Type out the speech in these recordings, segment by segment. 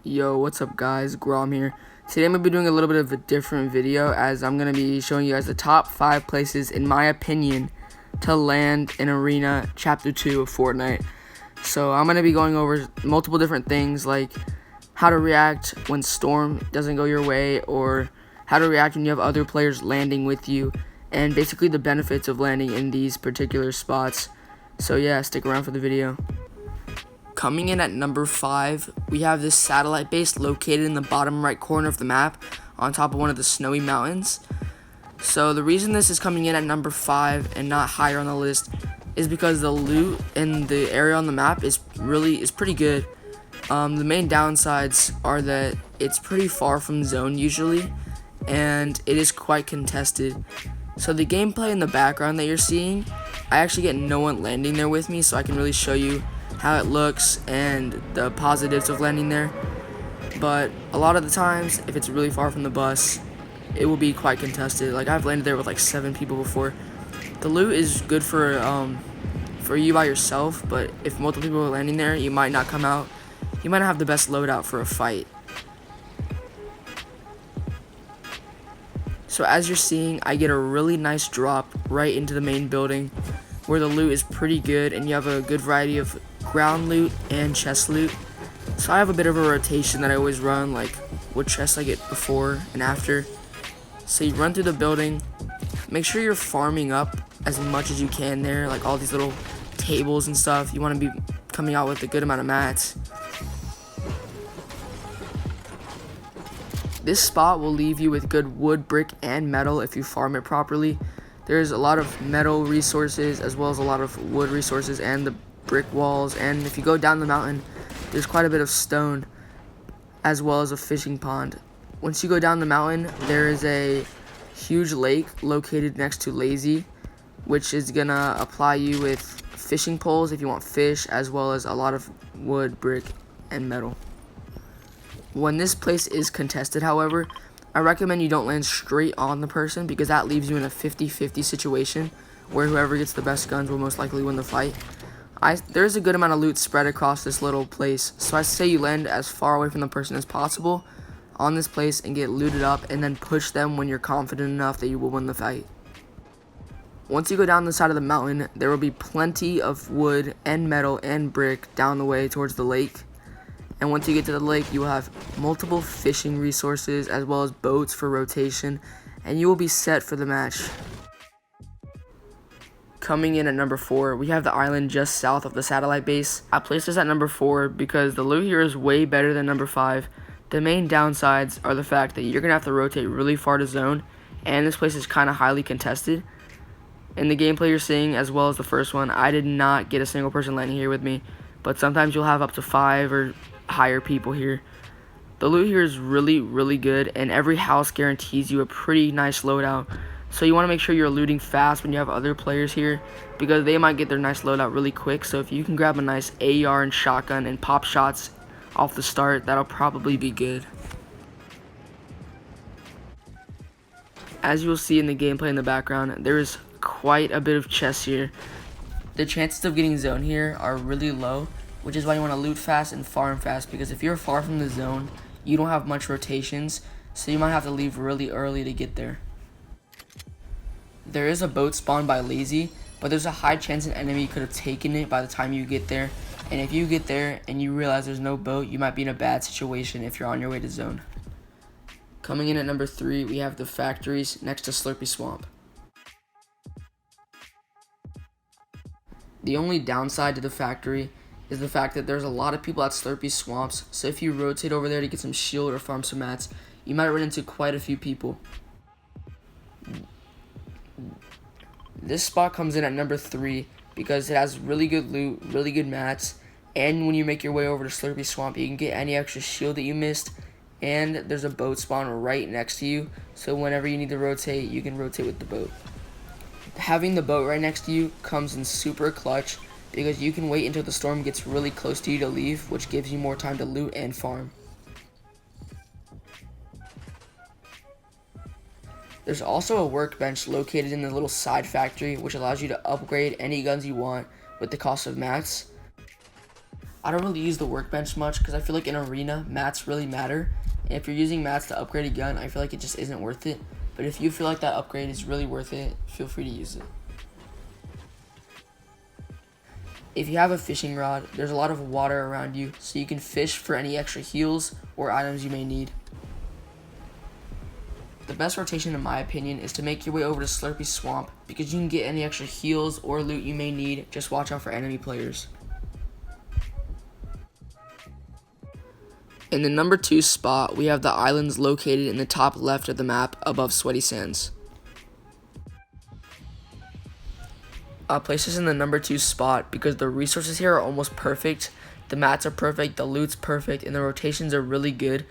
Yo, what's up guys, Grom here. Today I'm going to be doing a little bit of a different video as I'm going to be showing you guys the top 5 places, in my opinion, to land in Arena Chapter 2 of Fortnite. So I'm going to be going over multiple different things like how to react when Storm doesn't go your way, or how to react when you have other players landing with you, and basically the benefits of landing in these particular spots. So yeah, stick around for the video. Coming in at number 5, we have this satellite base located in the bottom right corner of the map on top of one of the snowy mountains. So the reason this is coming in at number 5 and not higher on the list is because the loot in the area on the map is pretty good. The main downsides are that it's pretty far from zone usually, and it is quite contested. So the gameplay in the background that you're seeing, I actually get no one landing there with me, so I can really show you how it looks and the positives of landing there. But a lot of the times, if it's really far from the bus, it will be quite contested. Like, I've landed there with like 7 people before. The loot is good for you by yourself, but if multiple people are landing there, you might not come out. You might not have the best loadout for a fight. So as you're seeing, I get a really nice drop right into the main building where the loot is pretty good and you have a good variety of ground loot and chest loot. So I have a bit of a rotation that I always run, like what chests I get before and after. So you run through the building, make sure you're farming up as much as you can there, like all these little tables and stuff. You want to be coming out with a good amount of mats. This spot will leave you with good wood, brick, and metal if you farm it properly. There's a lot of metal resources as well as a lot of wood resources and the brick walls, and if you go down the mountain, there's quite a bit of stone as well as a fishing pond. Once you go down the mountain, there is a huge lake located next to Lazy, which is gonna apply you with fishing poles if you want fish, as well as a lot of wood, brick, and metal. When this place is contested, however, I recommend you don't land straight on the person, because that leaves you in a 50-50 situation where whoever gets the best guns will most likely win the fight. There's a good amount of loot spread across this little place, so I say you land as far away from the person as possible on this place and get looted up, and then push them when you're confident enough that you will win the fight. Once you go down the side of the mountain, there will be plenty of wood and metal and brick down the way towards the lake. And once you get to the lake, you will have multiple fishing resources as well as boats for rotation, and you will be set for the match. Coming in at number 4, we have the island just south of the satellite base. I placed this at number 4 because the loot here is way better than number 5. The main downsides are the fact that you're going to have to rotate really far to zone, and this place is kind of highly contested. In the gameplay you're seeing, as well as the first one, I did not get a single person landing here with me, but sometimes you'll have up to 5 or higher people here. The loot here is really good, and every house guarantees you a pretty nice loadout. So you want to make sure you're looting fast when you have other players here, because they might get their nice loadout really quick. So if you can grab a nice AR and shotgun and pop shots off the start, that'll probably be good. As you will see in the gameplay in the background, there is quite a bit of chests here. The chances of getting zone here are really low, which is why you want to loot fast and farm fast, because if you're far from the zone, you don't have much rotations, so you might have to leave really early to get there. There is a boat spawn by Lazy, but there's a high chance an enemy could have taken it by the time you get there, and if you get there and you realize there's no boat, you might be in a bad situation if you're on your way to zone. Coming in at number 3, we have the factories next to Slurpy Swamp. The only downside to the factory is the fact that there's a lot of people at Slurpy Swamps, so if you rotate over there to get some shield or farm some mats, you might run into quite a few people. This spot comes in at number 3 because it has really good loot, really good mats, and when you make your way over to Slurpy Swamp, you can get any extra shield that you missed, and there's a boat spawn right next to you, so whenever you need to rotate, you can rotate with the boat. Having the boat right next to you comes in super clutch, because you can wait until the storm gets really close to you to leave, which gives you more time to loot and farm. There's also a workbench located in the little side factory, which allows you to upgrade any guns you want with the cost of mats. I don't really use the workbench much because I feel like in arena, mats really matter. And if you're using mats to upgrade a gun, I feel like it just isn't worth it. But if you feel like that upgrade is really worth it, feel free to use it. If you have a fishing rod, there's a lot of water around you, so you can fish for any extra heals or items you may need. The best rotation, in my opinion, is to make your way over to Slurpy Swamp because you can get any extra heals or loot you may need. Just watch out for enemy players. In the number 2 spot, we have the islands located in the top left of the map above Sweaty Sands. I place this in the number 2 spot because the resources here are almost perfect, the mats are perfect, the loot's perfect, and the rotations are really good.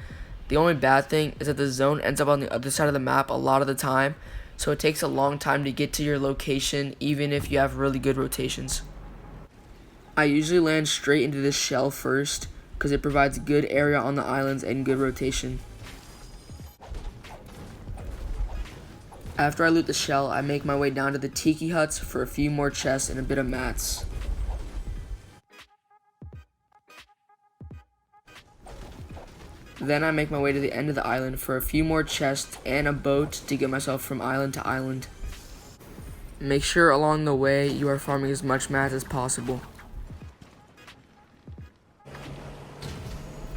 The only bad thing is that the zone ends up on the other side of the map a lot of the time, so it takes a long time to get to your location even if you have really good rotations. I usually land straight into this shell first because it provides good area on the islands and good rotation. After I loot the shell, I make my way down to the tiki huts for a few more chests and a bit of mats. Then I make my way to the end of the island for a few more chests and a boat to get myself from island to island. Make sure along the way you are farming as much mats as possible.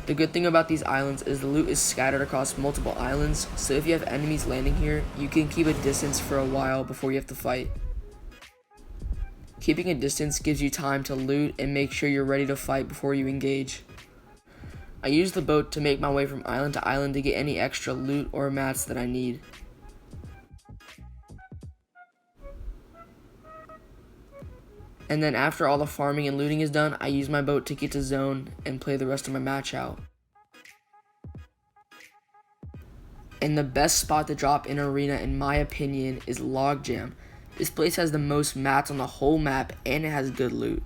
The good thing about these islands is the loot is scattered across multiple islands, so if you have enemies landing here, you can keep a distance for a while before you have to fight. Keeping a distance gives you time to loot and make sure you're ready to fight before you engage. I use the boat to make my way from island to island to get any extra loot or mats that I need. And then after all the farming and looting is done, I use my boat to get to zone and play the rest of my match out. And the best spot to drop in arena, in my opinion, is Logjam. This place has the most mats on the whole map and it has good loot.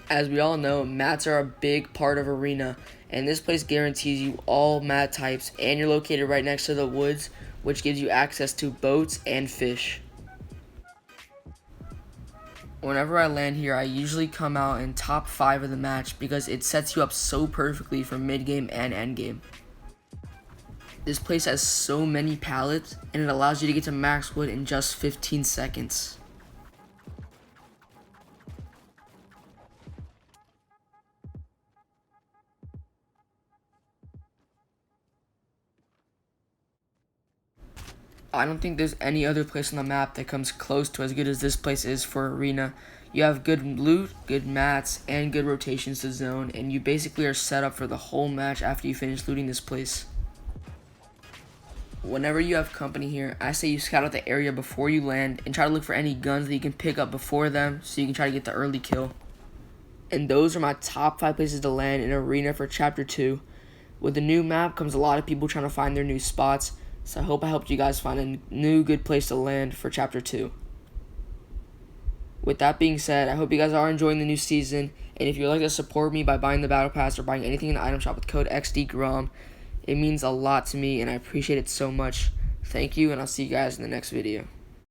As we all know, mats are a big part of arena, and this place guarantees you all mat types, and you're located right next to the woods, which gives you access to boats and fish. Whenever I land here, I usually come out in top 5 of the match because it sets you up so perfectly for mid-game and end-game. This place has so many pallets, and it allows you to get to max wood in just 15 seconds. I don't think there's any other place on the map that comes close to as good as this place is for arena. You have good loot, good mats, and good rotations to zone, and you basically are set up for the whole match after you finish looting this place. Whenever you have company here, I say you scout out the area before you land and try to look for any guns that you can pick up before them so you can try to get the early kill. And those are my top 5 places to land in arena for Chapter 2. With the new map comes a lot of people trying to find their new spots, so I hope I helped you guys find a new good place to land for Chapter 2. With that being said, I hope you guys are enjoying the new season, and if you'd like to support me by buying the Battle Pass or buying anything in the item shop with code XDGROM, it means a lot to me and I appreciate it so much. Thank you, and I'll see you guys in the next video.